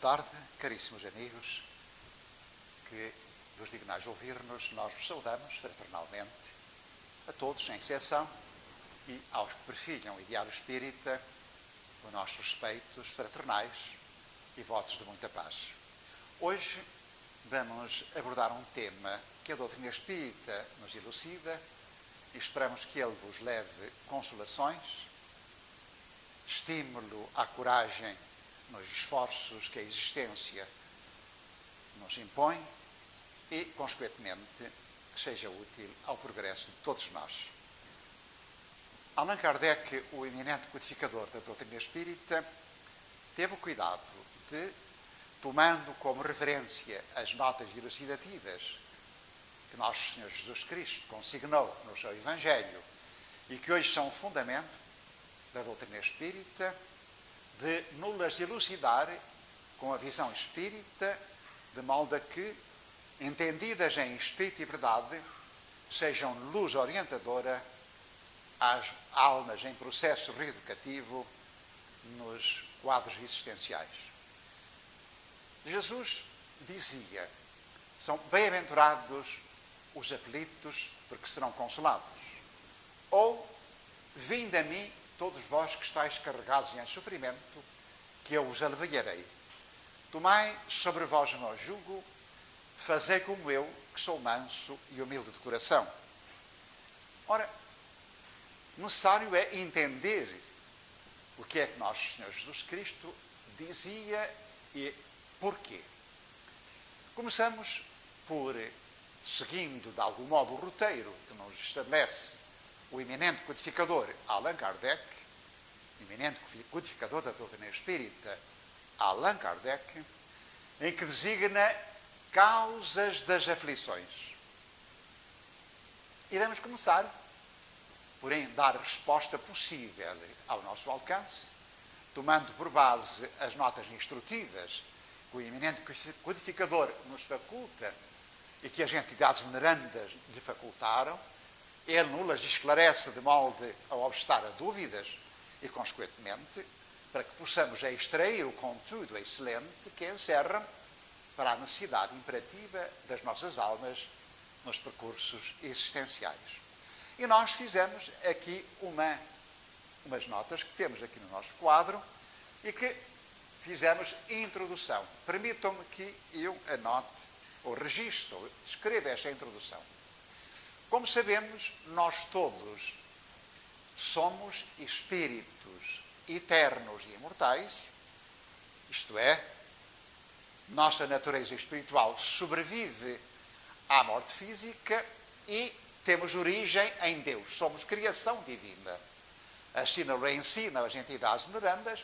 tarde, caríssimos amigos, que vos dignais ouvir-nos. Nós vos saudamos fraternalmente, a todos, sem exceção, e aos que perfilham o ideário espírita, os nossos respeitos fraternais e votos de muita paz. Hoje vamos abordar um tema que a doutrina espírita nos elucida e esperamos que ele vos leve consolações, estímulo à coragem nos esforços que a existência nos impõe e, consequentemente, que seja útil ao progresso de todos nós. Allan Kardec, o eminente codificador da doutrina espírita, teve o cuidado de, tomando como referência as notas elucidativas que Nosso Senhor Jesus Cristo consignou no seu Evangelho e que hoje são o fundamento da doutrina espírita, de nos elucidar com a visão espírita, de modo a que, entendidas em espírito e verdade, sejam luz orientadora às almas em processo reeducativo nos quadros existenciais. Jesus dizia: são bem-aventurados os aflitos, porque serão consolados. Ou, vinde a mim, todos vós que estáis carregados em sofrimento, que eu vos aliviarei. Tomai sobre vós o meu jugo, fazei como eu, que sou manso e humilde de coração. Ora, necessário é entender o que é que Nosso Senhor Jesus Cristo dizia e porquê. Começamos por, seguindo de algum modo o roteiro que nos estabelece o eminente codificador Allan Kardec, eminente codificador da doutrina espírita Allan Kardec, em que designa causas das aflições. E vamos começar por dar resposta possível ao nosso alcance, tomando por base as notas instrutivas que o eminente codificador nos faculta e que as entidades venerandas lhe facultaram. Ele nos esclarece de modo a obstar a dúvidas e, consequentemente, para que possamos extrair o conteúdo excelente que encerram para a necessidade imperativa das nossas almas nos percursos existenciais. E nós fizemos aqui umas notas que temos aqui no nosso quadro e que fizemos introdução. Permitam-me que eu anote, ou registre, ou descreva esta introdução. Como sabemos, nós todos somos espíritos eternos e imortais, isto é, nossa natureza espiritual sobrevive à morte física e temos origem em Deus, somos criação divina. Assim nos ensina as entidades venerandas,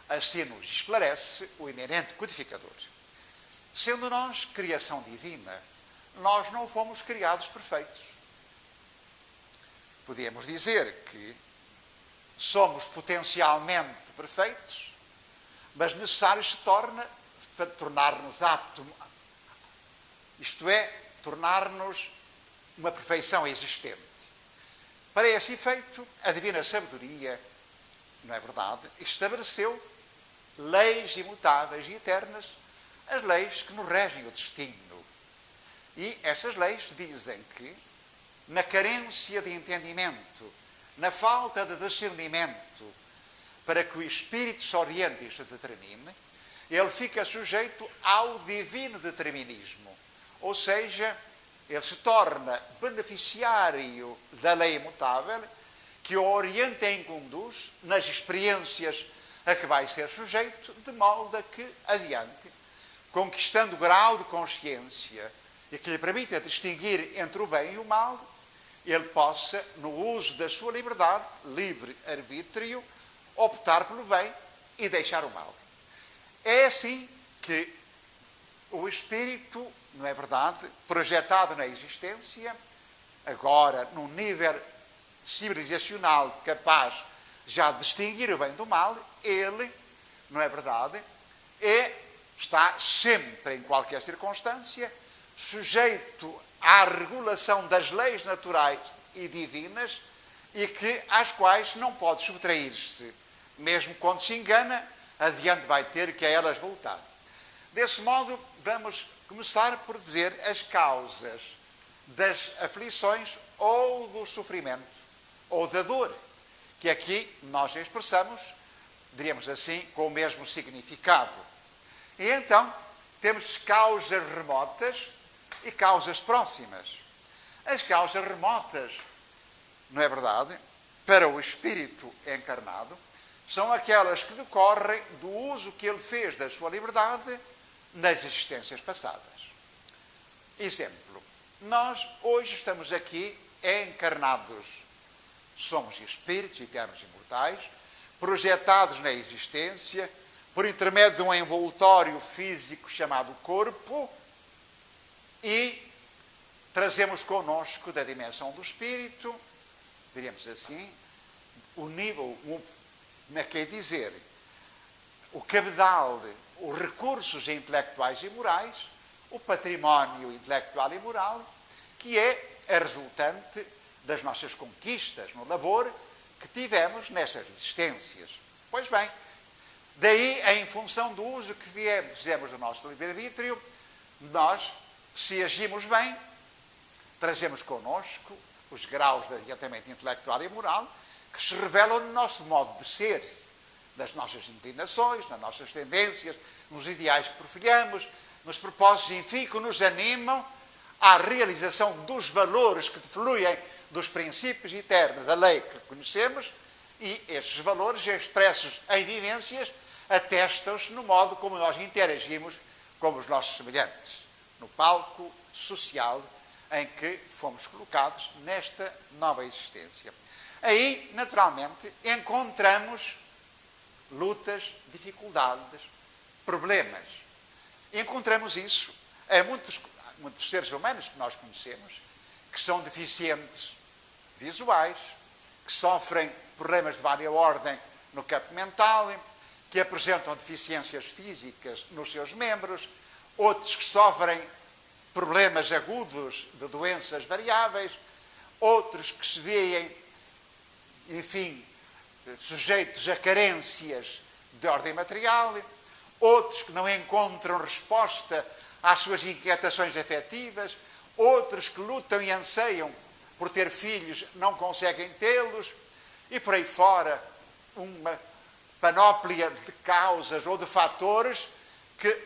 assim nos esclarece o eminente codificador. Sendo nós criação divina, nós não fomos criados perfeitos. Podíamos dizer que somos potencialmente perfeitos, mas necessário se torna tornar-nos aptos, isto é, tornar-nos uma perfeição existente. Para esse efeito, a divina sabedoria, não é verdade, estabeleceu leis imutáveis e eternas, as leis que nos regem o destino. E essas leis dizem que, na carência de entendimento, na falta de discernimento, para que o espírito se oriente e se determine, ele fica sujeito ao divino determinismo. Ou seja, ele se torna beneficiário da lei imutável que o orienta e conduz nas experiências a que vai ser sujeito, de modo a que, adiante, conquistando o grau de consciência e que lhe permita distinguir entre o bem e o mal, ele possa, no uso da sua liberdade, livre-arbítrio, optar pelo bem e deixar o mal. É assim que o espírito, não é verdade, projetado na existência, agora num nível civilizacional capaz já de distinguir o bem do mal, ele, não é verdade, está sempre, em qualquer circunstância, sujeito à regulação das leis naturais e divinas e às quais não pode subtrair-se. Mesmo quando se engana, adiante vai ter que a elas voltar. Desse modo, vamos começar por dizer as causas das aflições ou do sofrimento ou da dor, que aqui nós expressamos, diríamos assim, com o mesmo significado. E então, temos causas remotas e causas próximas. As causas remotas, não é verdade, para o espírito encarnado, são aquelas que decorrem do uso que ele fez da sua liberdade nas existências passadas. Exemplo, nós hoje estamos aqui encarnados. Somos espíritos eternos e imortais, projetados na existência, por intermédio de um envoltório físico chamado corpo, e trazemos connosco da dimensão do espírito, diríamos assim, o nível, como é que é dizer, o cabedal, os recursos intelectuais e morais, o património intelectual e moral, que é a resultante das nossas conquistas no labor que tivemos nessas existências. Pois bem, daí, em função do uso que fizemos do nosso livre-arbítrio, nós, se agimos bem, trazemos connosco os graus de adiantamento intelectual e moral que se revelam no nosso modo de ser, nas nossas inclinações, nas nossas tendências, nos ideais que profilhamos, nos propósitos, enfim, que nos animam à realização dos valores que fluem dos princípios eternos da lei que conhecemos, e estes valores expressos em vivências atestam-se no modo como nós interagimos com os nossos semelhantes, no palco social em que fomos colocados nesta nova existência. Aí, naturalmente, encontramos lutas, dificuldades, problemas. Encontramos isso em muitos seres humanos que nós conhecemos, que são deficientes visuais, que sofrem problemas de vária ordem no campo mental, que apresentam deficiências físicas nos seus membros, outros que sofrem problemas agudos de doenças variáveis, outros que se veem, enfim, sujeitos a carências de ordem material, outros que não encontram resposta às suas inquietações afetivas, outros que lutam e anseiam por ter filhos, não conseguem tê-los, e por aí fora uma panóplia de causas ou de fatores que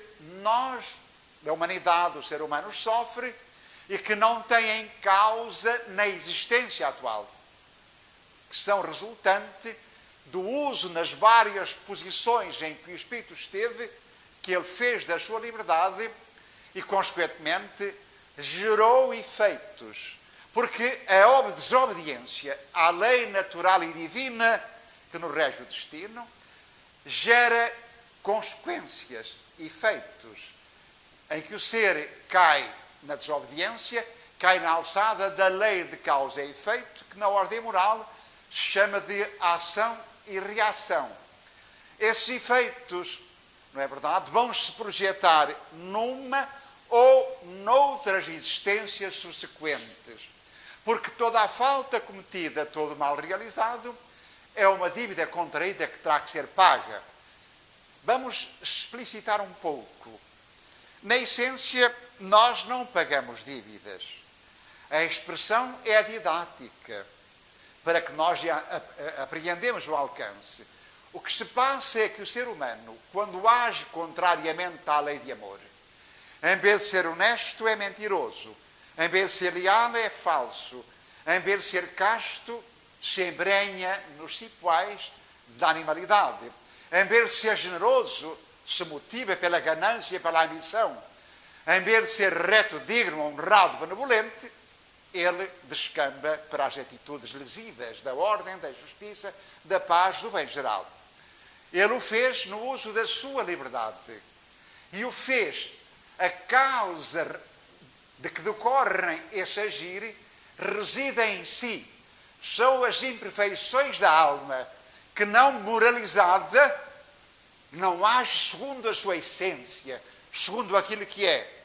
nós, da humanidade, o ser humano, sofre e que não têm causa na existência atual, que são resultante do uso nas várias posições em que o Espírito esteve, que ele fez da sua liberdade e, consequentemente, gerou efeitos. Porque a desobediência à lei natural e divina que nos rege o destino gera consequências, efeitos, em que o ser cai na desobediência, cai na alçada da lei de causa e efeito, que na ordem moral se chama de ação e reação. Esses efeitos, não é verdade, vão-se projetar numa ou noutras existências subsequentes, porque toda a falta cometida, todo o mal realizado, é uma dívida contraída que terá que ser paga. Vamos explicitar um pouco. Na essência, nós não pagamos dívidas. A expressão é a didática, para que nós apreendemos o alcance. O que se passa é que o ser humano, quando age contrariamente à lei de amor, em vez de ser honesto, é mentiroso. Em vez de ser leal, é falso. Em vez de ser casto, se embrenha nos cipoais da animalidade. Em vez de ser generoso, se motiva pela ganância e pela ambição. Em vez de ser reto, digno, honrado, benevolente, ele descamba para as atitudes lesivas da ordem, da justiça, da paz, do bem geral. Ele o fez no uso da sua liberdade. E o fez a causa de que decorrem esse agir reside em si. São as imperfeições da alma que, não moralizada, não age segundo a sua essência, segundo aquilo que é,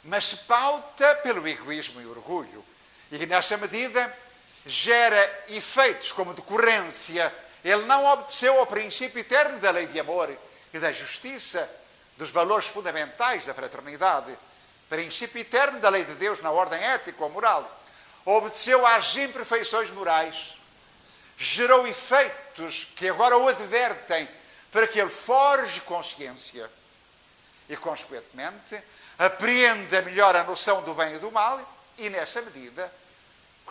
mas se pauta pelo egoísmo e orgulho. E nessa medida gera efeitos como decorrência. Ele não obedeceu ao princípio eterno da lei de amor e da justiça, dos valores fundamentais da fraternidade, princípio eterno da lei de Deus na ordem ética ou moral, obedeceu às imperfeições morais, gerou efeitos que agora o advertem para que ele forje consciência e, consequentemente, apreenda melhor a noção do bem e do mal e, nessa medida,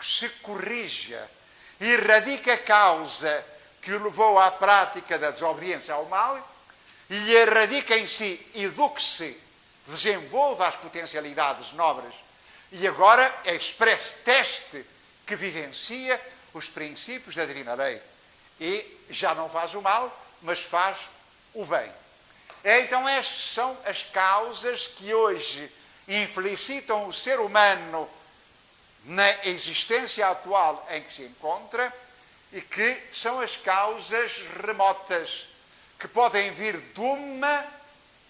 se corrija e erradica a causa que o levou à prática da desobediência ao mal e erradica em si, eduque-se, desenvolva as potencialidades nobres e agora expresse, teste que vivencia os princípios da divina lei e já não faz o mal, mas faz o bem. Então estas são as causas que hoje infelicitam o ser humano na existência atual em que se encontra e que são as causas remotas que podem vir de uma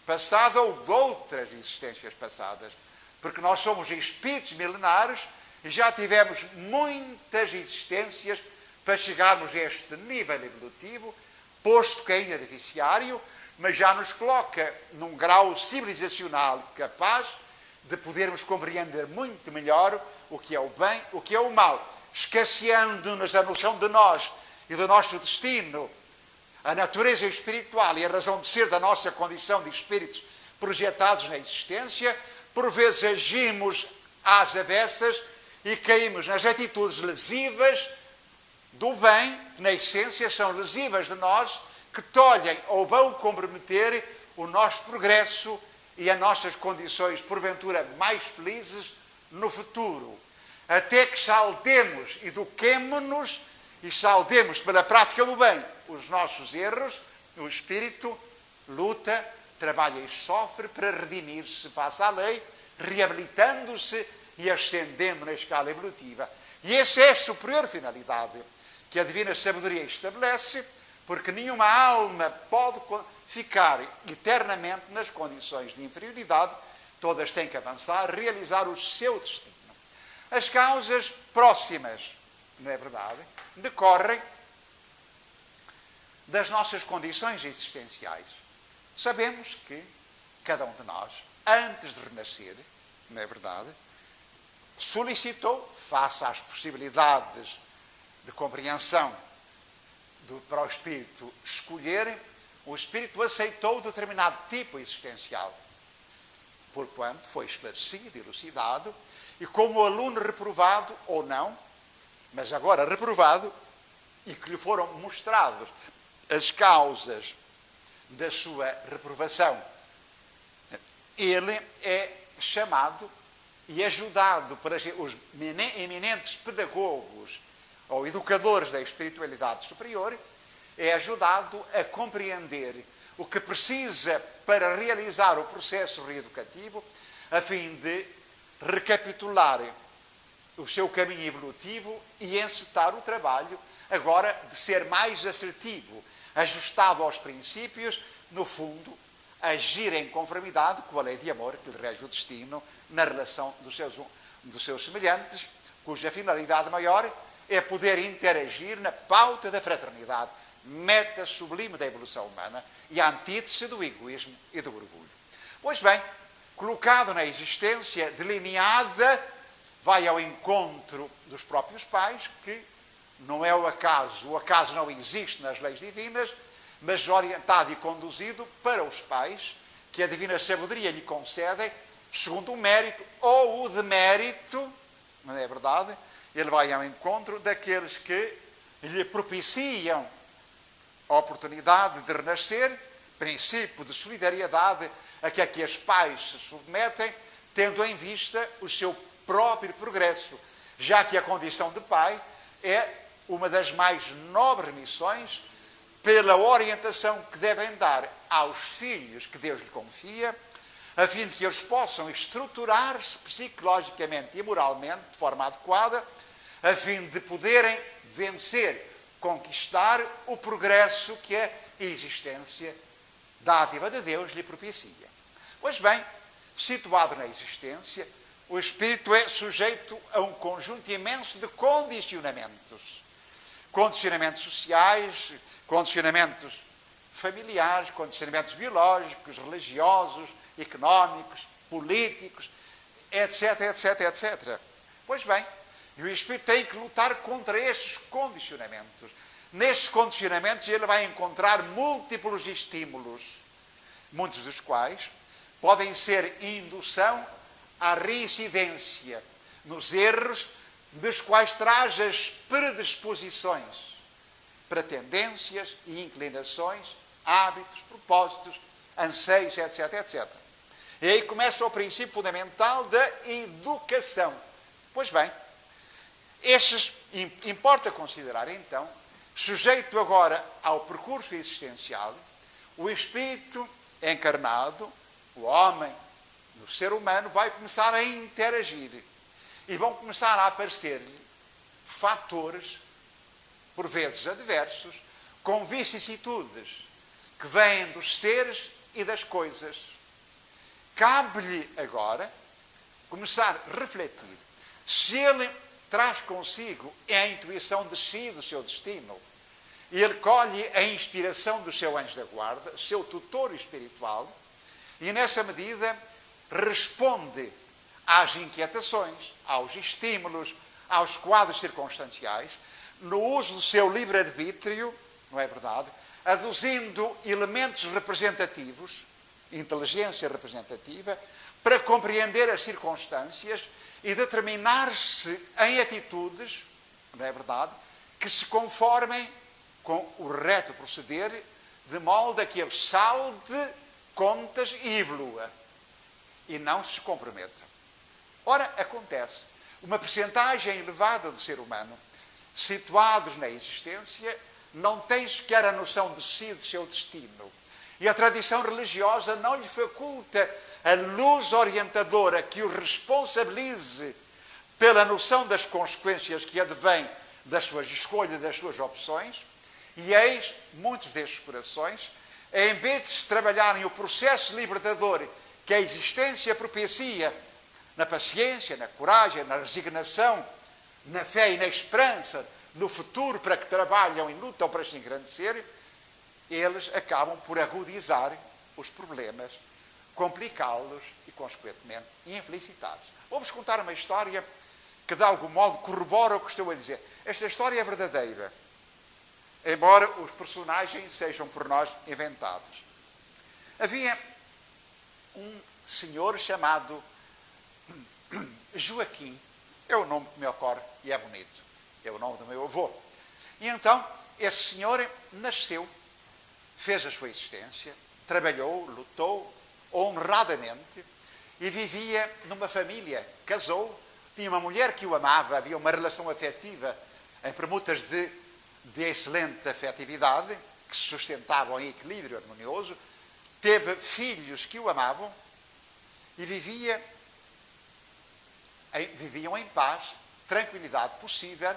passada ou de outras existências passadas. Porque nós somos espíritos milenares e já tivemos muitas existências para chegarmos a este nível evolutivo, posto que ainda é deficiário, mas já nos coloca num grau civilizacional capaz de podermos compreender muito melhor o que é o bem, o que é o mal, escasseando-nos a noção de nós e do nosso destino, a natureza espiritual e a razão de ser da nossa condição de espíritos projetados na existência. Por vezes agimos às avessas e caímos nas atitudes lesivas do bem, que na essência são lesivas de nós, que tolhem ou vão comprometer o nosso progresso e as nossas condições, porventura, mais felizes no futuro. Até que saldemos, eduquemo-nos e saldemos pela prática do bem os nossos erros, o espírito luta, trabalha e sofre para redimir-se face à lei, reabilitando-se e ascendendo na escala evolutiva. E essa é a superior finalidade que a divina sabedoria estabelece, porque nenhuma alma pode ficar eternamente nas condições de inferioridade, todas têm que avançar, realizar o seu destino. As causas próximas, não é verdade, decorrem das nossas condições existenciais. Sabemos que cada um de nós, antes de renascer, não é verdade, solicitou, face às possibilidades de compreensão para o espírito escolher, o espírito aceitou determinado tipo existencial, porquanto foi esclarecido, elucidado, e como aluno reprovado ou não, mas agora reprovado, e que lhe foram mostradas as causas da sua reprovação, ele é chamado e ajudado para os eminentes pedagogos ou educadores da espiritualidade superior, é ajudado a compreender o que precisa para realizar o processo reeducativo, a fim de recapitular o seu caminho evolutivo e encetar o trabalho, agora, de ser mais assertivo, ajustado aos princípios, no fundo, agir em conformidade com a lei de amor que lhe rege o destino na relação dos seus semelhantes, cuja finalidade maior é poder interagir na pauta da fraternidade, meta sublime da evolução humana e a antítese do egoísmo e do orgulho. Pois bem, colocado na existência delineada, vai ao encontro dos próprios pais, que não é o acaso não existe nas leis divinas, mas orientado e conduzido para os pais, que a divina sabedoria lhe concede, segundo o mérito ou o demérito, não é verdade? Ele vai ao encontro daqueles que lhe propiciam a oportunidade de renascer, princípio de solidariedade a que os pais se submetem, tendo em vista o seu próprio progresso, já que a condição de pai é uma das mais nobres missões pela orientação que devem dar aos filhos que Deus lhe confia, a fim de que eles possam estruturar-se psicologicamente e moralmente de forma adequada, a fim de poderem vencer, conquistar o progresso que a existência dádiva de Deus lhe propicia. Pois bem, situado na existência, o espírito é sujeito a um conjunto imenso de condicionamentos. Condicionamentos sociais, condicionamentos familiares, condicionamentos biológicos, religiosos, económicos, políticos, etc, etc, etc. Pois bem, e o espírito tem que lutar contra estes condicionamentos. Nestes condicionamentos ele vai encontrar múltiplos estímulos, muitos dos quais podem ser indução à reincidência nos erros dos quais traz as predisposições para tendências e inclinações, hábitos, propósitos, anseios, etc, etc. E aí começa o princípio fundamental da educação. Pois bem, estes importa considerar então, sujeito agora ao percurso existencial, o espírito encarnado, o homem, o ser humano, vai começar a interagir. E vão começar a aparecer-lhe fatores, por vezes adversos, com vicissitudes, que vêm dos seres e das coisas. Cabe-lhe agora começar a refletir se ele traz consigo a intuição de si, do seu destino, e ele colhe a inspiração do seu anjo da guarda, seu tutor espiritual, e nessa medida responde às inquietações, aos estímulos, aos quadros circunstanciais, no uso do seu livre-arbítrio, não é verdade? Aduzindo elementos representativos, inteligência representativa, para compreender as circunstâncias e determinar-se em atitudes, não é verdade, que se conformem com o reto proceder, de modo a que ele salde contas e evolua, e não se comprometa. Ora, acontece, uma percentagem elevada do ser humano, situados na existência, não tem sequer a noção de si, do seu destino. E a tradição religiosa não lhe faculta a luz orientadora que o responsabilize pela noção das consequências que advêm das suas escolhas, das suas opções. E eis, muitos destes corações, em vez de se trabalharem o processo libertador que a existência propicia, na paciência, na coragem, na resignação, na fé e na esperança, no futuro para que trabalham e lutam para se engrandecer, eles acabam por agudizar os problemas, complicá-los e, consequentemente, infelicitá-los. Vou-vos contar uma história que, de algum modo, corrobora o que estou a dizer. Esta história é verdadeira, embora os personagens sejam por nós inventados. Havia um senhor chamado Joaquim, é o nome que me ocorre e é bonito, é o nome do meu avô. E então, esse senhor nasceu, fez a sua existência, trabalhou, lutou honradamente e vivia numa família, casou, tinha uma mulher que o amava, havia uma relação afetiva em permutas de excelente afetividade, que se sustentavam em equilíbrio harmonioso, teve filhos que o amavam e viviam em paz, tranquilidade possível,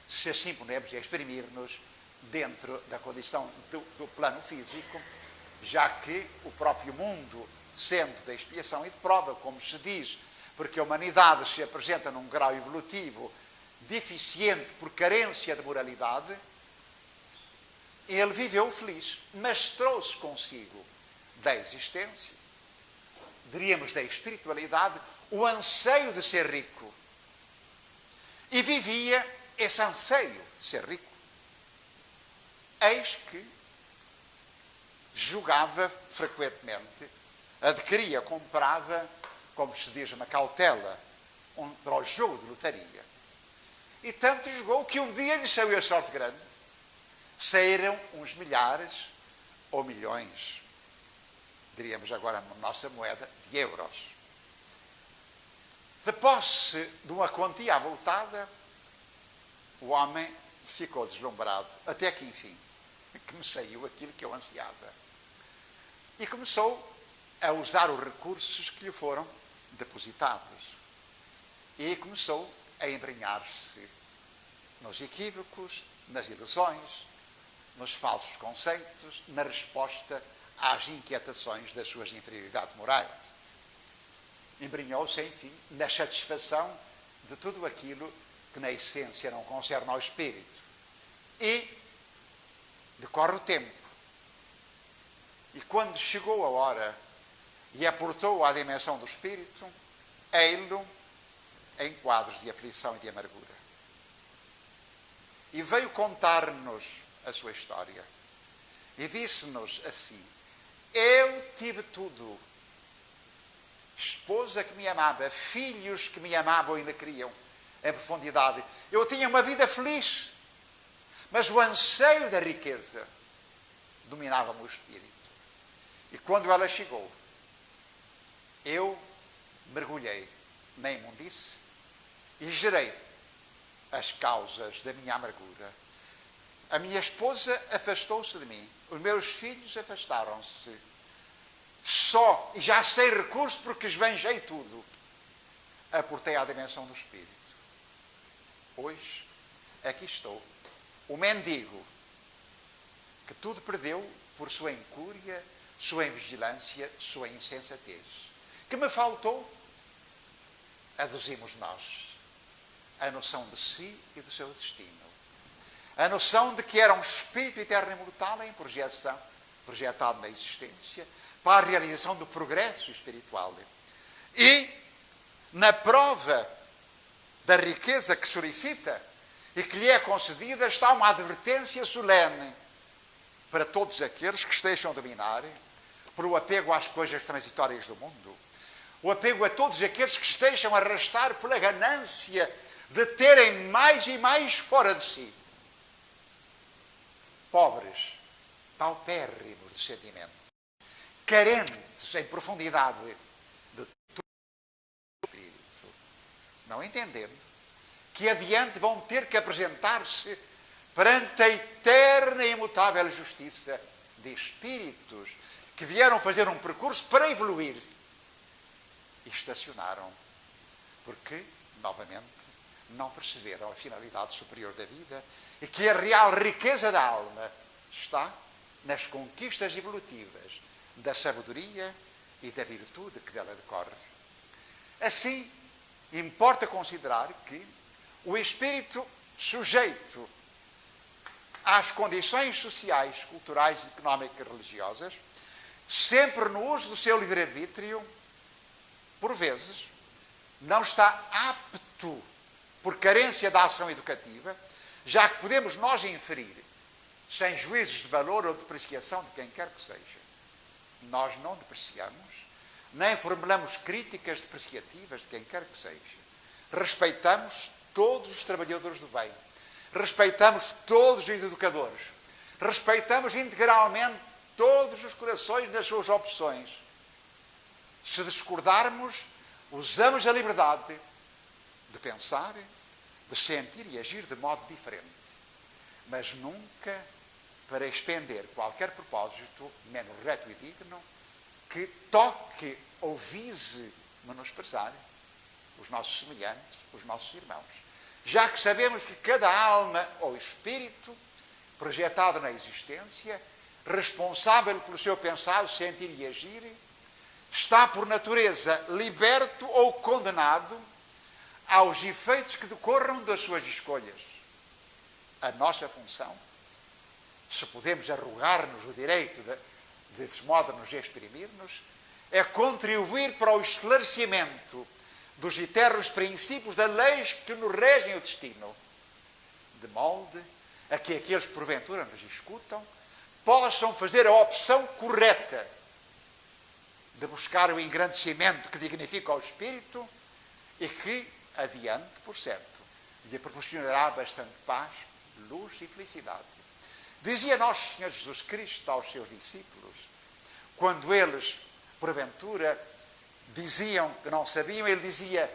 se assim podemos exprimir-nos dentro da condição do plano físico, já que o próprio mundo, sendo da expiação e de prova, como se diz, porque a humanidade se apresenta num grau evolutivo deficiente por carência de moralidade, ele viveu feliz, mas trouxe consigo da existência, diríamos da espiritualidade, o anseio de ser rico. E vivia esse anseio de ser rico. Eis que jogava frequentemente, adquiria, comprava, como se diz, uma cautela para o jogo de lotaria. E tanto jogou que um dia lhe saiu a sorte grande. Saíram uns milhares ou milhões, diríamos agora na nossa moeda, de euros. De posse de uma quantia avultada, o homem ficou deslumbrado, até que, enfim, que me saiu aquilo que eu ansiava. E começou a usar os recursos que lhe foram depositados. E começou a embrenhar-se nos equívocos, nas ilusões, nos falsos conceitos, na resposta às inquietações das suas inferioridades morais. Embrenhou-se, enfim, na satisfação de tudo aquilo que na essência não concerne ao espírito. E decorre o tempo. E quando chegou a hora e aportou à dimensão do espírito, ei-lo em quadros de aflição e de amargura. E veio contar-nos a sua história. E disse-nos assim: eu tive tudo. Esposa que me amava, filhos que me amavam e me queriam em profundidade. Eu tinha uma vida feliz, mas o anseio da riqueza dominava-me o espírito. E quando ela chegou, eu mergulhei na imundície e gerei as causas da minha amargura. A minha esposa afastou-se de mim, os meus filhos afastaram-se. Só, e já sem recurso porque esbanjei tudo, aportei à dimensão do espírito. Hoje, aqui estou, o mendigo, que tudo perdeu por sua incúria, sua invigilância, sua insensatez. Que me faltou? Aduzimos nós a noção de si e do seu destino. A noção de que era um espírito eterno e imortal em projeção, projetado na existência, para a realização do progresso espiritual. E, na prova da riqueza que solicita e que lhe é concedida, está uma advertência solene para todos aqueles que se deixam dominar por o apego às coisas transitórias do mundo, o apego a todos aqueles que se deixam arrastar pela ganância de terem mais e mais fora de si. Pobres, paupérrimos de sentimento, carentes em profundidade de todo o espírito, não entendendo que adiante vão ter que apresentar-se perante a eterna e imutável justiça de espíritos que vieram fazer um percurso para evoluir e estacionaram, porque, novamente, não perceberam a finalidade superior da vida e que a real riqueza da alma está nas conquistas evolutivas da sabedoria e da virtude que dela decorre. Assim, importa considerar que o espírito sujeito às condições sociais, culturais, económicas e religiosas, sempre no uso do seu livre-arbítrio, por vezes, não está apto, por carência da ação educativa, já que podemos nós inferir, sem juízos de valor ou depreciação de quem quer que seja. Nós não depreciamos, nem formulamos críticas depreciativas de quem quer que seja. Respeitamos todos os trabalhadores do bem. Respeitamos todos os educadores. Respeitamos integralmente todos os corações nas suas opções. Se discordarmos, usamos a liberdade de pensar, de sentir e agir de modo diferente. Mas nunca para expender qualquer propósito menos reto e digno que toque ou vise menosprezar os nossos semelhantes, os nossos irmãos. Já que sabemos que cada alma ou espírito projetado na existência, responsável pelo seu pensar, sentir e agir, está por natureza liberto ou condenado aos efeitos que decorram das suas escolhas. A nossa função, se podemos arrogar-nos o direito de desse modo nos exprimir-nos, é contribuir para o esclarecimento dos eternos princípios das leis que nos regem o destino, de molde a que aqueles que porventura nos escutam possam fazer a opção correta de buscar o engrandecimento que dignifica o espírito e que, adiante, por certo, lhe proporcionará bastante paz, luz e felicidade. Dizia nosso Senhor Jesus Cristo aos seus discípulos, quando eles, porventura, diziam que não sabiam, ele dizia: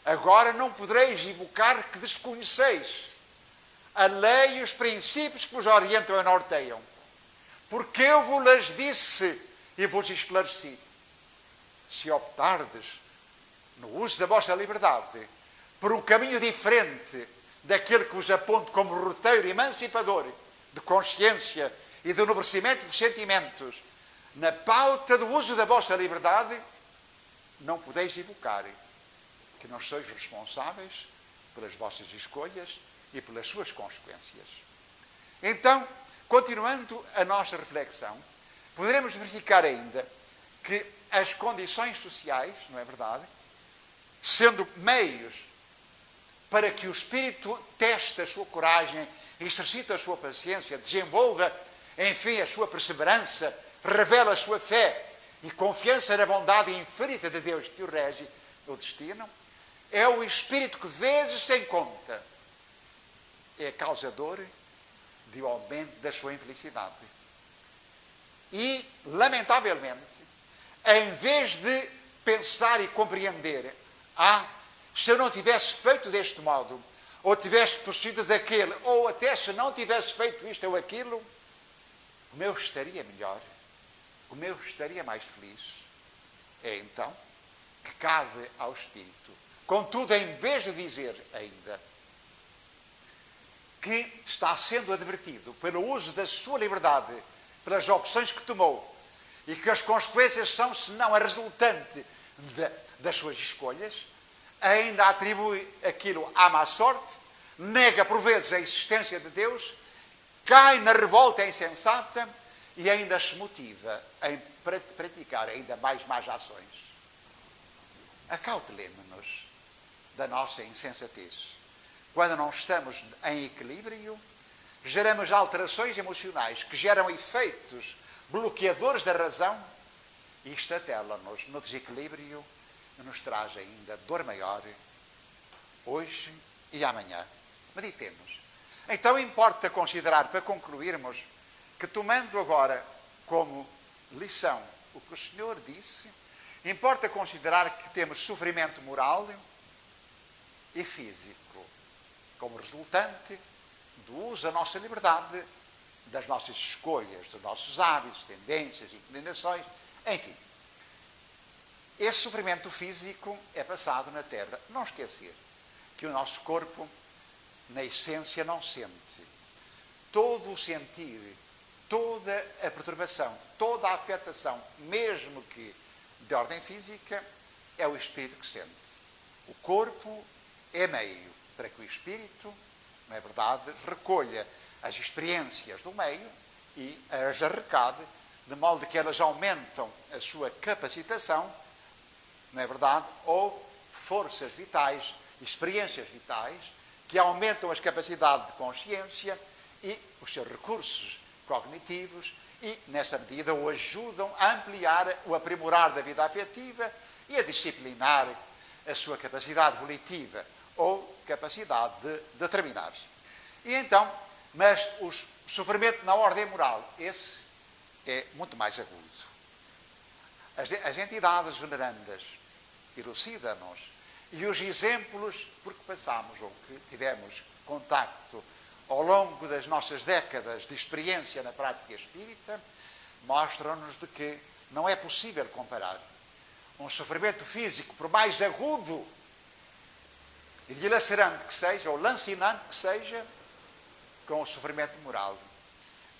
agora não podereis evocar que desconheceis a lei e os princípios que vos orientam e norteiam, porque eu vos disse e vos esclareci. Se optardes no uso da vossa liberdade por um caminho diferente daquele que vos aponto como roteiro emancipador de consciência e de enobrecimento de sentimentos, na pauta do uso da vossa liberdade, não podeis evocar que não sois responsáveis pelas vossas escolhas e pelas suas consequências. Então, continuando a nossa reflexão, poderemos verificar ainda que as condições sociais, não é verdade, sendo meios para que o espírito teste a sua coragem, exercite a sua paciência, desenvolva, enfim, a sua perseverança, revela a sua fé e confiança na bondade infinita de Deus que o rege, o destino, é o espírito que, vezes sem conta, é causador de aumento da sua infelicidade. E, lamentavelmente, em vez de pensar e compreender, se eu não tivesse feito deste modo, ou tivesse procedido daquele, ou até se não tivesse feito isto ou aquilo, o meu estaria melhor, o meu estaria mais feliz. É então que cabe ao espírito. Contudo, em vez de dizer ainda que está sendo advertido pelo uso da sua liberdade, pelas opções que tomou, e que as consequências são, senão a resultante das suas escolhas, ainda atribui aquilo à má sorte, nega por vezes a existência de Deus, cai na revolta insensata e ainda se motiva em praticar ainda mais más ações. Acautelemo-nos da nossa insensatez. Quando não estamos em equilíbrio, geramos alterações emocionais que geram efeitos bloqueadores da razão e estatela-nos no desequilíbrio e nos traz ainda dor maior hoje e amanhã. Meditemos. Então importa considerar, para concluirmos, que tomando agora como lição o que o Senhor disse, importa considerar que temos sofrimento moral e físico como resultante do uso da nossa liberdade, das nossas escolhas, dos nossos hábitos, tendências, inclinações, enfim. Esse sofrimento físico é passado na Terra. Não esquecer que o nosso corpo, na essência, não sente. Todo o sentir, toda a perturbação, toda a afetação, mesmo que de ordem física, é o espírito que sente. O corpo é meio para que o espírito, não é verdade, recolha as experiências do meio e as arrecade, de modo que elas aumentam a sua capacitação, não é verdade, ou forças vitais, experiências vitais, que aumentam as capacidades de consciência e os seus recursos cognitivos e, nessa medida, o ajudam a ampliar, o aprimorar da vida afetiva e a disciplinar a sua capacidade volitiva ou capacidade de determinar. E então, mas o sofrimento na ordem moral, esse é muito mais agudo. As entidades venerandas elucidam-nos e os exemplos por que passamos ou que tivemos contacto ao longo das nossas décadas de experiência na prática espírita mostram-nos de que não é possível comparar um sofrimento físico, por mais agudo e dilacerante que seja, ou lancinante que seja, com o sofrimento moral.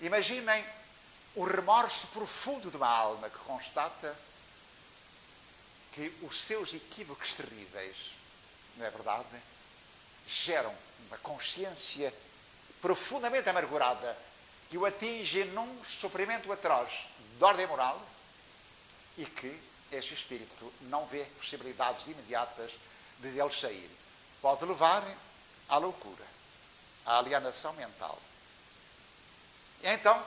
Imaginem o remorso profundo de uma alma que constata que os seus equívocos terríveis, não é verdade, geram uma consciência profundamente amargurada que o atinge num sofrimento atroz de ordem moral e que esse espírito não vê possibilidades imediatas de dele sair. Pode levar à loucura, à alienação mental. E então,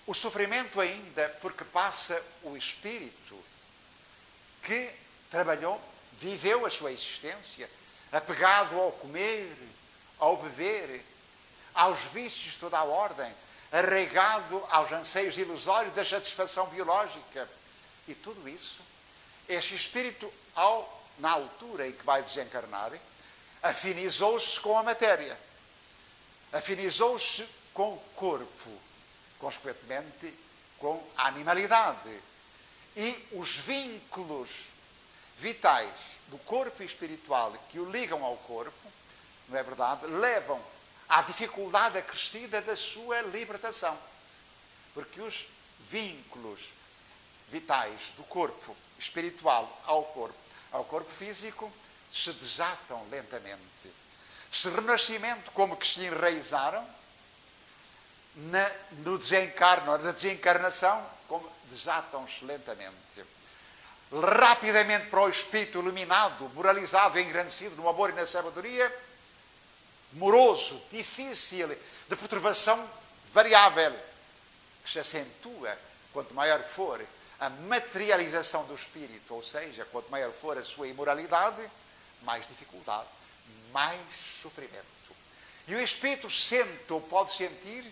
o sofrimento ainda porque passa o espírito que trabalhou, viveu a sua existência, apegado ao comer, ao beber, aos vícios de toda a ordem, arraigado aos anseios ilusórios da satisfação biológica. E tudo isso, este espírito, na altura em que vai desencarnar, afinizou-se com a matéria, afinizou-se com o corpo, consequentemente com a animalidade. E os vínculos vitais do corpo espiritual que o ligam ao corpo, não é verdade, levam à dificuldade acrescida da sua libertação. Porque os vínculos vitais do corpo espiritual ao corpo físico se desatam lentamente. Se renascimento como que se enraizaram no desencarno, na desencarnação, como desatam-se lentamente. Rapidamente para o espírito iluminado, moralizado e engrandecido no amor e na sabedoria, moroso, difícil, de perturbação variável, que se acentua quanto maior for a materialização do espírito, ou seja, quanto maior for a sua imoralidade, mais dificuldade, mais sofrimento. E o espírito sente ou pode sentir,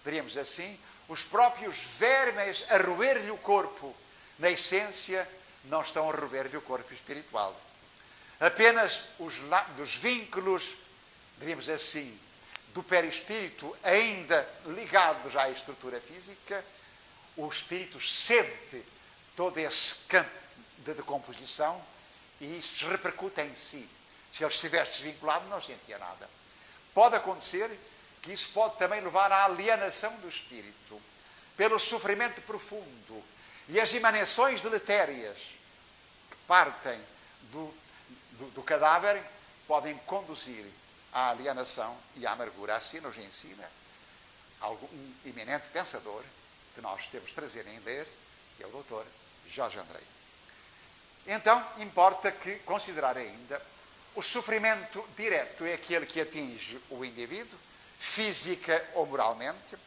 diríamos assim, os próprios vermes a roer-lhe o corpo. Na essência, não estão a roer-lhe o corpo espiritual. Apenas dos vínculos, diríamos assim, do perispírito, ainda ligados à estrutura física, o espírito sente todo esse campo de decomposição e isso se repercute em si. Se ele estivesse desvinculado, não sentia nada. Pode acontecer que isso pode também levar à alienação do espírito, pelo sofrimento profundo e as emanações deletérias que partem do cadáver podem conduzir à alienação e à amargura. Assim nos ensina um eminente pensador que nós temos prazer em ler, que é o Dr. Jorge Andrei. Então, importa que considerar ainda o sofrimento direto é aquele que atinge o indivíduo, física ou moralmente.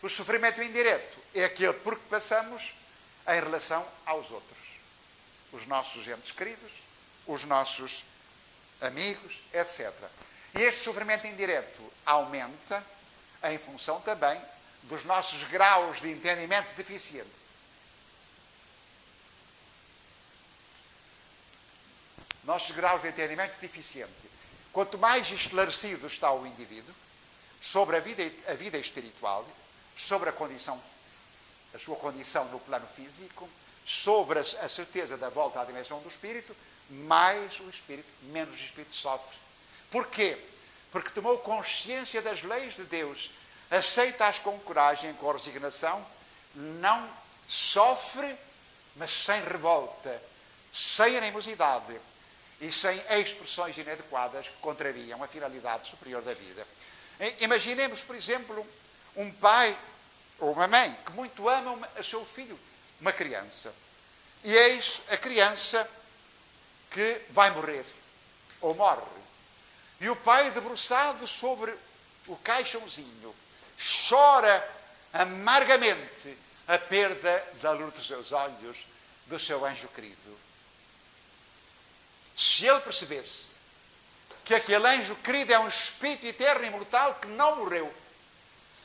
O sofrimento indireto é aquele por que passamos em relação aos outros. Os nossos entes queridos, os nossos amigos, etc. E este sofrimento indireto aumenta em função também dos nossos graus de entendimento deficiente. Nossos graus de entendimento deficiente. Quanto mais esclarecido está o indivíduo sobre a vida espiritual, sobre a sua condição no plano físico, sobre a certeza da volta à dimensão do espírito, menos o espírito sofre. Porquê? Porque tomou consciência das leis de Deus, aceita-as com coragem, com resignação, não sofre, mas sem revolta, sem animosidade e sem expressões inadequadas que contrariam a finalidade superior da vida. Imaginemos, por exemplo, um pai ou uma mãe que muito amam a seu filho, uma criança. E eis a criança que vai morrer, ou morre. E o pai, debruçado sobre o caixãozinho, chora amargamente a perda da luz dos seus olhos, do seu anjo querido. Se ele percebesse que aquele anjo querido é um espírito eterno e imortal que não morreu,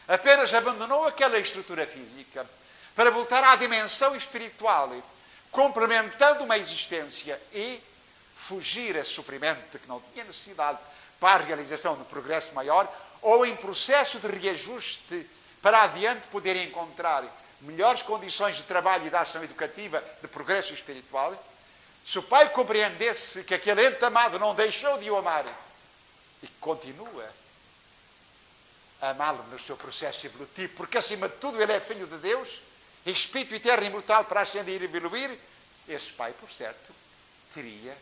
apenas abandonou aquela estrutura física para voltar à dimensão espiritual, complementando uma existência e fugir a sofrimento de que não tinha necessidade para a realização de progresso maior, ou em processo de reajuste para adiante poder encontrar melhores condições de trabalho e de ação educativa, de progresso espiritual. Se o pai compreendesse que aquele ente amado não deixou de o amar e continua a amá-lo no seu processo evolutivo, porque acima de tudo ele é filho de Deus, espírito eterno e imortal para ascender e evoluir, esse pai, por certo, teria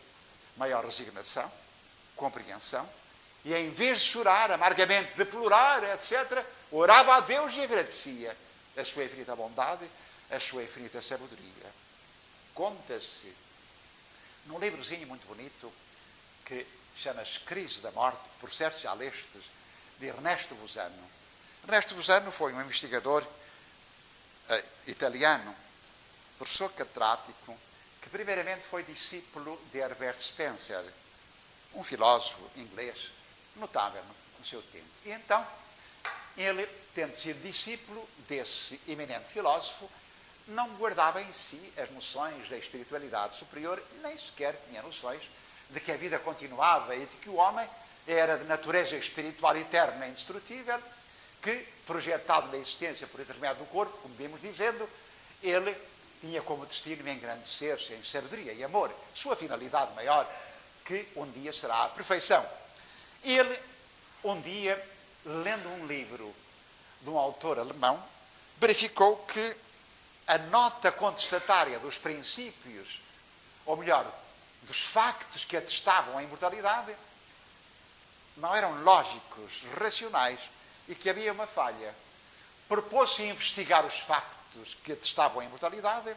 maior resignação, compreensão, e em vez de chorar amargamente, deplorar, etc., orava a Deus e agradecia a sua infinita bondade, a sua infinita sabedoria. Conta-se num livrozinho muito bonito que chama-se Crise da Morte, por certo já lestes, de Ernesto Busano. Ernesto Busano foi um investigador italiano, professor catedrático, que primeiramente foi discípulo de Herbert Spencer, um filósofo inglês notável no seu tempo. E então, ele, tendo sido discípulo desse eminente filósofo, não guardava em si as noções da espiritualidade superior, nem sequer tinha noções de que a vida continuava e de que o homem era de natureza espiritual eterna e indestrutível, que, projetado na existência por intermédio do corpo, como vimos dizendo, ele tinha como destino engrandecer-se em sabedoria e amor, sua finalidade maior, que um dia será a perfeição. Ele, um dia, lendo um livro de um autor alemão, verificou que a nota contestatária dos princípios, ou melhor, dos factos que atestavam a imortalidade, não eram lógicos, racionais, e que havia uma falha. propôs-se investigar os factos que atestavam a imortalidade,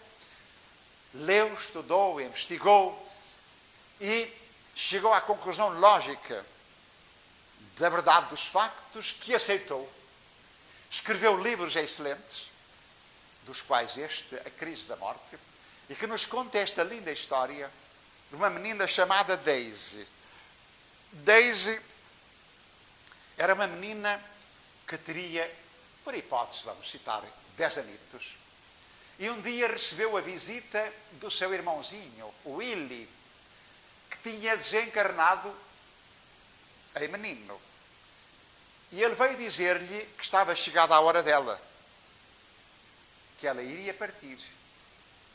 leu, estudou, investigou e chegou à conclusão lógica da verdade dos factos, que aceitou. Escreveu livros excelentes, dos quais este, A Crise da Morte, e que nos conta esta linda história de uma menina chamada Daisy. Daisy era uma menina que teria, por hipótese, vamos citar, 10 anitos, e um dia recebeu a visita do seu irmãozinho, o Willy, que tinha desencarnado em menino. E ele veio dizer-lhe que estava chegada a hora dela, que ela iria partir.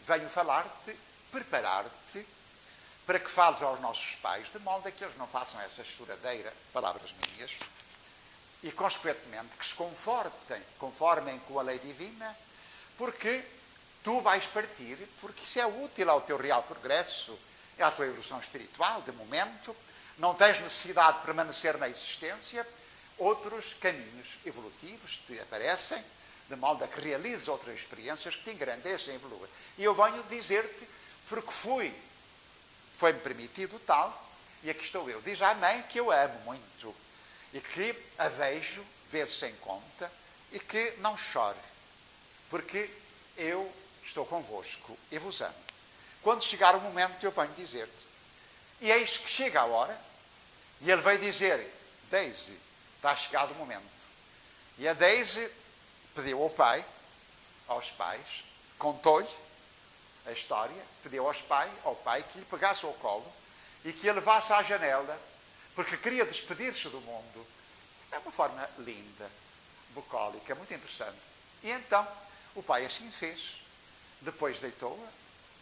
Venho falar-te, preparar-te, para que fales aos nossos pais, de modo a que eles não façam essa choradeira, palavras minhas, e, consequentemente, que se conformem com a lei divina, porque tu vais partir, porque isso é útil ao teu real progresso, é à tua evolução espiritual, de momento, não tens necessidade de permanecer na existência, outros caminhos evolutivos te aparecem, de modo a que realizes outras experiências que te engrandecem e evoluem. E eu venho dizer-te, porque foi-me permitido tal, e aqui estou eu. Diz à mãe que eu a amo muito, e que a vejo, vezes sem conta, e que não chore, porque eu estou convosco e vos amo. Quando chegar o momento, eu venho dizer-te. E eis que chega a hora, e ele veio dizer, Daisy, está chegado o momento. E a Daisy pediu ao pai, aos pais, contou-lhe a história, pediu ao pai que lhe pegasse ao colo e que a levasse à janela, porque queria despedir-se do mundo. É uma forma linda, bucólica, muito interessante. E então, o pai assim fez. Depois deitou-a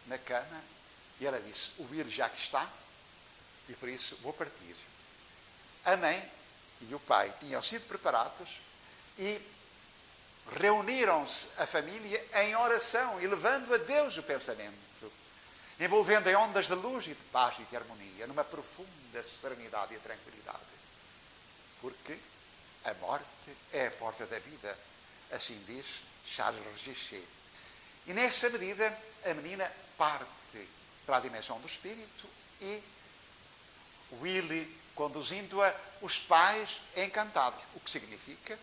na cama e ela disse, o Will já que está, e por isso vou partir. A mãe e o pai tinham sido preparados e reuniram-se a família em oração, elevando a Deus o pensamento, envolvendo em ondas de luz e de paz e de harmonia, numa profunda serenidade e tranquilidade. Porque a morte é a porta da vida, assim diz Charles Regichet. E nessa medida, a menina parte para a dimensão do espírito e Willy, conduzindo-a, os pais encantados, o que significa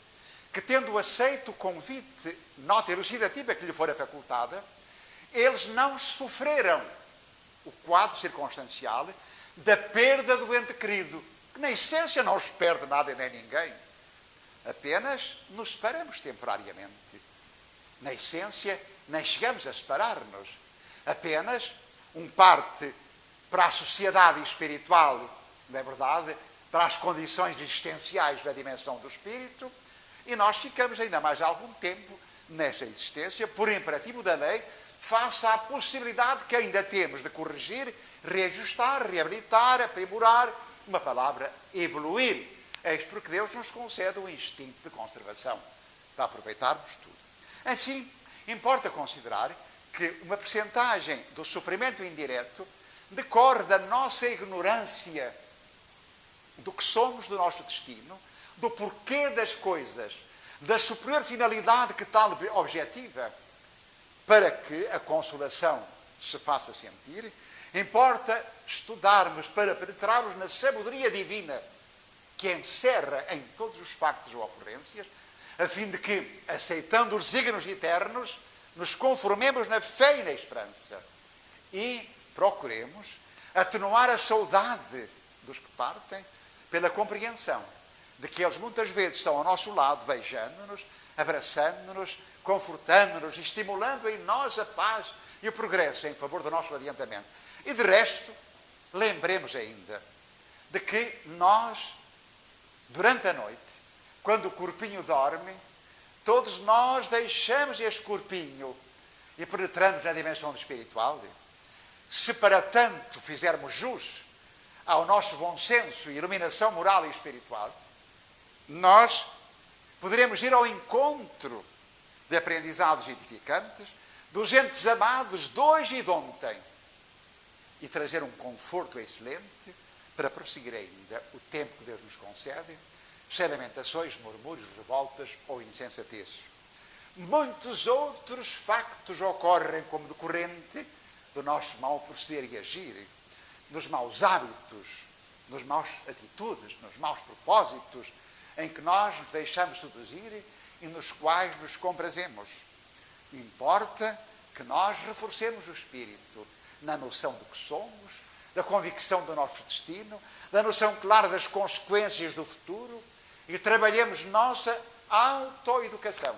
que, tendo aceito o convite, nota elucidativa que lhe fora facultada, eles não sofreram o quadro circunstancial da perda do ente querido, que na essência não se perde nada nem ninguém. Apenas nos separamos temporariamente. Na essência, nem chegamos a separar-nos. Apenas um parte para a sociedade espiritual, não é verdade? Para as condições existenciais da dimensão do espírito, e nós ficamos ainda mais algum tempo nesta existência, por imperativo da lei, face à possibilidade que ainda temos de corrigir, reajustar, reabilitar, aprimorar, uma palavra, evoluir. Eis porque Deus nos concede o instinto de conservação, para aproveitarmos tudo. Assim, importa considerar que uma percentagem do sofrimento indireto decorre da nossa ignorância do que somos, do nosso destino, do porquê das coisas, da superior finalidade que tal objetiva, para que a consolação se faça sentir, importa estudarmos para penetrarmos na sabedoria divina que encerra em todos os factos ou ocorrências, a fim de que, aceitando os signos eternos, nos conformemos na fé e na esperança e procuremos atenuar a saudade dos que partem pela compreensão de que eles muitas vezes estão ao nosso lado, beijando-nos, abraçando-nos, confortando-nos, estimulando em nós a paz e o progresso em favor do nosso adiantamento. E de resto, lembremos ainda de que nós, durante a noite, quando o corpinho dorme, todos nós deixamos este corpinho e penetramos na dimensão do espiritual. Se para tanto fizermos jus ao nosso bom senso e iluminação moral e espiritual, nós poderemos ir ao encontro de aprendizados edificantes, dos entes amados de hoje e de ontem, e trazer um conforto excelente para prosseguir ainda o tempo que Deus nos concede, sem lamentações, murmúrios, revoltas ou insensatez. muitos outros factos ocorrem como decorrente do nosso mau proceder e agir, dos maus hábitos, nas maus atitudes, nos maus propósitos, em que nós nos deixamos seduzir e nos quais nos comprazemos. Importa que nós reforcemos o espírito na noção do que somos, da convicção do nosso destino, da noção clara das consequências do futuro e trabalhemos nossa autoeducação.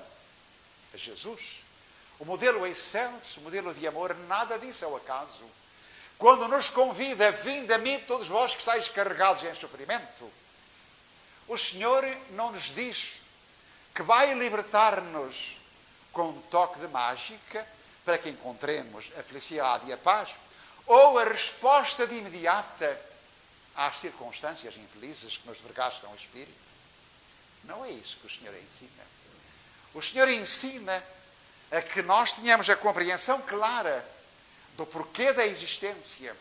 A Jesus, o modelo excelso, o modelo de amor, nada disso é o acaso. Quando nos convida, vinde a mim todos vós que estáis carregados em sofrimento, o Senhor não nos diz que vai libertar-nos com um toque de mágica para que encontremos a felicidade e a paz, ou a resposta de imediata às circunstâncias infelizes que nos vergastam o espírito. Não é isso que o Senhor ensina. O Senhor ensina a que nós tenhamos a compreensão clara do porquê da existência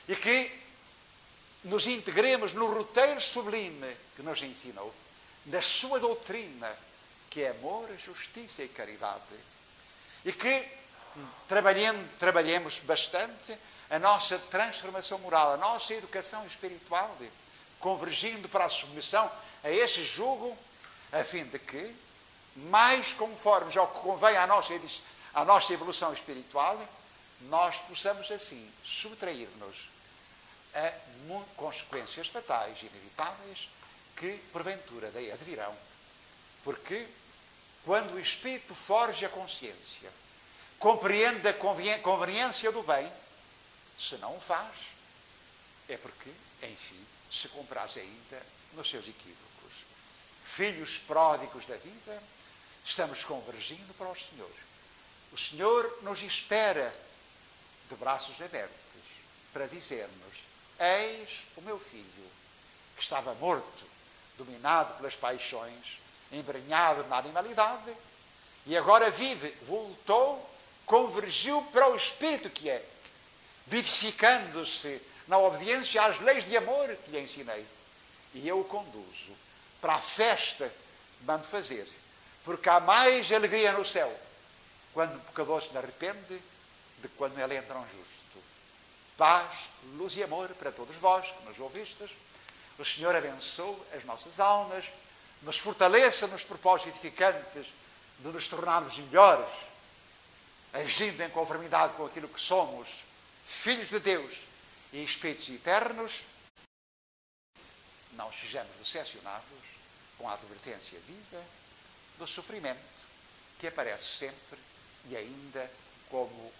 e que nos integremos no roteiro sublime que nos ensinou, na sua doutrina, que é amor, justiça e caridade. E que trabalhemos bastante a nossa transformação moral, a nossa educação espiritual, convergindo para a submissão a esse jugo, a fim de que, mais conformes ao que convém à nossa evolução espiritual, nós possamos assim subtrair-nos a consequências fatais e inevitáveis que, porventura, daí advirão. Porque, quando o Espírito forja a consciência, compreende a conveniência do bem, se não o faz, é porque, enfim, se compraz ainda nos seus equívocos. Filhos pródigos da vida, estamos convergindo para o Senhor. O Senhor nos espera de braços abertos para dizer-nos: eis o meu filho, que estava morto, dominado pelas paixões, embrenhado na animalidade, e agora vive, voltou, convergiu para o Espírito que é, vivificando-se na obediência às leis de amor que lhe ensinei. E eu o conduzo para a festa que mando fazer, porque há mais alegria no céu quando o pecador se arrepende de quando ele entra um justo. Paz, luz e amor para todos vós que nos ouvistes. O Senhor abençoe as nossas almas, nos fortaleça nos propósitos edificantes de nos tornarmos melhores, agindo em conformidade com aquilo que somos, filhos de Deus e espíritos eternos. Não sejamos decepcionados com a advertência viva do sofrimento que aparece sempre e ainda como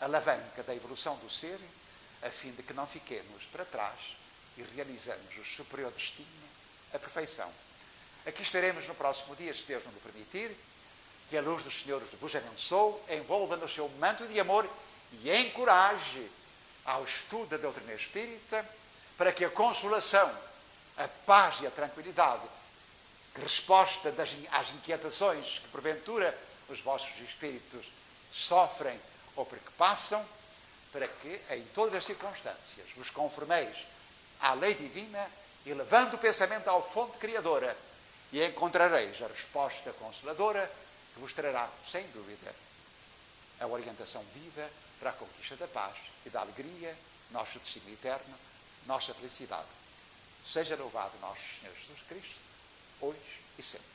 alavanca da evolução do ser, a fim de que não fiquemos para trás e realizamos o superior destino, a perfeição. Aqui estaremos no próximo dia, se Deus nos permitir. Que a luz do Senhor vos abençoe, envolva no seu manto de amor e encoraje ao estudo da doutrina espírita, para que a consolação, a paz e a tranquilidade, que resposta às inquietações que porventura os vossos espíritos sofrem ou porque passam, para que em todas as circunstâncias vos conformeis à lei divina, elevando o pensamento à fonte criadora, e encontrareis a resposta consoladora que vos trará, sem dúvida, a orientação viva para a conquista da paz e da alegria, nosso destino eterno, nossa felicidade. Seja louvado nosso Senhor Jesus Cristo, hoje e sempre.